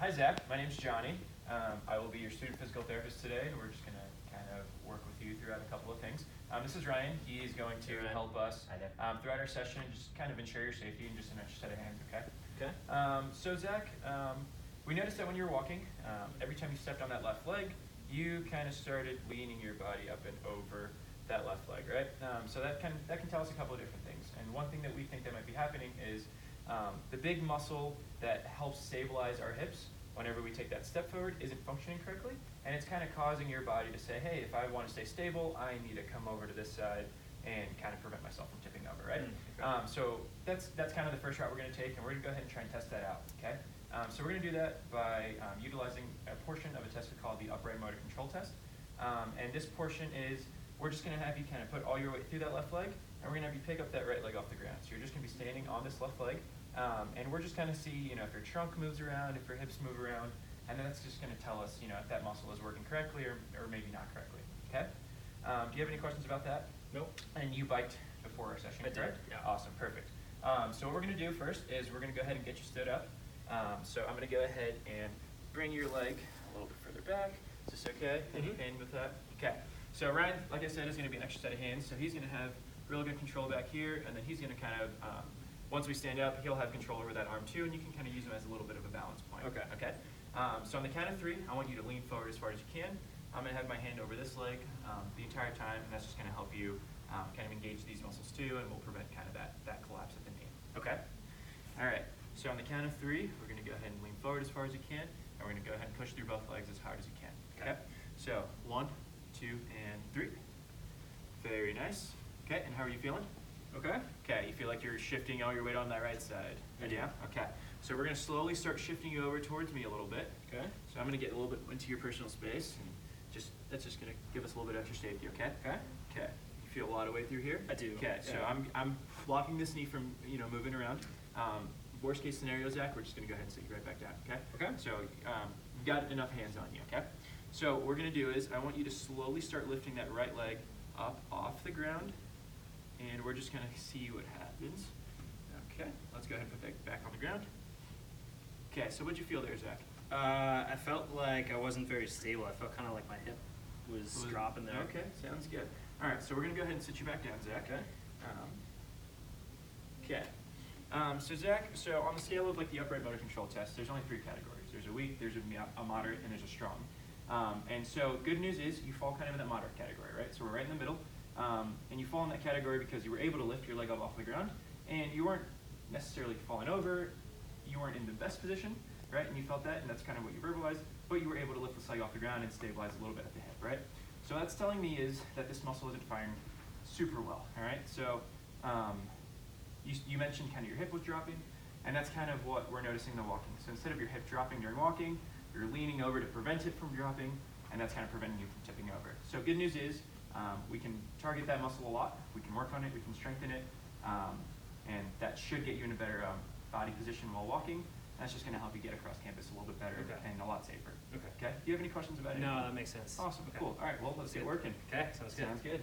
Hi Zach, my name's Johnny. I will be your student physical therapist today, and we're just going to kind of work with you throughout a couple of things. This is Ryan. He is going to help us throughout our session and just kind of ensure your safety and just an extra set of hands, okay? Okay. So Zach, we noticed that when you were walking, every time you stepped on that left leg, you kind of started leaning your body up and over that left leg, right? So that can tell us a couple of different things. And one thing that we think that might be happening is the big muscle that helps stabilize our hips whenever we take that step forward isn't functioning correctly, and it's kind of causing your body to say, hey, if I want to stay stable, I need to come over to this side and kind of prevent myself from tipping over, right? Okay. So that's kind of the first route we're going to take, and we're going to go ahead and try and test that out, okay? So we're going to do that by utilizing a portion of a test we call the upright motor control test. And this portion is, we're just going to have you kind of put all your weight through that left leg, and we're going to have you pick up that right leg off the ground. So you're just going to be standing on this left leg, and we're just going to see, if your trunk moves around, if your hips move around, and then that's just going to tell us, if that muscle is working correctly or maybe not correctly, okay? Do you have any questions about that? Nope. And you biked before our session, I did, correct? yeah. Awesome, perfect. So what we're going to do first is we're going to go ahead and get you stood up. So I'm going to go ahead and bring your leg a little bit further back. Is this okay? Any pain with that? Okay. So Ryan, like I said, is going to be an extra set of hands. So he's going to have real good control back here, and then he's going to kind of, once we stand up, he'll have control over that arm too, and you can kind of use him as a little bit of a balance point. Okay. Okay. So on the count of 3, I want you to lean forward as far as you can. I'm going to have my hand over this leg the entire time, and that's just going to help you kind of engage these muscles too, and will prevent kind of that collapse at the knee. Okay? All right. So on the count of 3, we're going to go ahead and lean forward as far as you can, and we're going to go ahead and push through both legs as hard as you can. Okay? So 1, 2, and 3. Very nice. Okay, and how are you feeling? Okay. Okay, you feel like you're shifting all your weight on that right side? I do. Yeah? Okay. So we're going to slowly start shifting you over towards me a little bit. Okay. So I'm going to get a little bit into your personal space, and that's just going to give us a little bit extra safety, okay? Okay. Okay. You feel a lot of weight through here? I do. Okay, so Yeah. I'm blocking this knee from, moving around. Worst case scenario, Zach, we're just going to go ahead and sit you right back down, okay? Okay. So you've got enough hands on you, okay? So what we're going to do is I want you to slowly start lifting that right leg up off the ground, and we're just going to see what happens. Okay, let's go ahead and put that back on the ground. Okay, so what'd you feel there, Zach? I felt like I wasn't very stable. I felt kind of like my hip was dropping there. Okay, sounds good. All right, so we're going to go ahead and sit you back down, Zach. Okay. So Zach, so on the scale of like the upright motor control test, there's only 3 categories. There's a weak, there's a moderate, and there's a strong. And so good news is you fall kind of in that moderate category, right? So we're right in the middle. And you fall in that category because you were able to lift your leg up off the ground, and you weren't necessarily falling over, you weren't in the best position, right? And you felt that, and that's kind of what you verbalized, but you were able to lift this leg off the ground and stabilize a little bit at the hip, right? So that's telling me is that this muscle isn't firing super well, all right? So you mentioned kind of your hip was dropping, and that's kind of what we're noticing in the walking. So instead of your hip dropping during walking, you're leaning over to prevent it from dropping, and that's kind of preventing you from tipping over. So good news is we can target that muscle a lot, we can work on it, we can strengthen it, and that should get you in a better body position while walking. That's just going to help you get across campus a little bit better and a lot safer. Okay. Okay? Do you have any questions about it? No, that makes sense. Awesome. Okay. Cool. All right. Well, let's get working. Okay. Sounds good. Sounds good.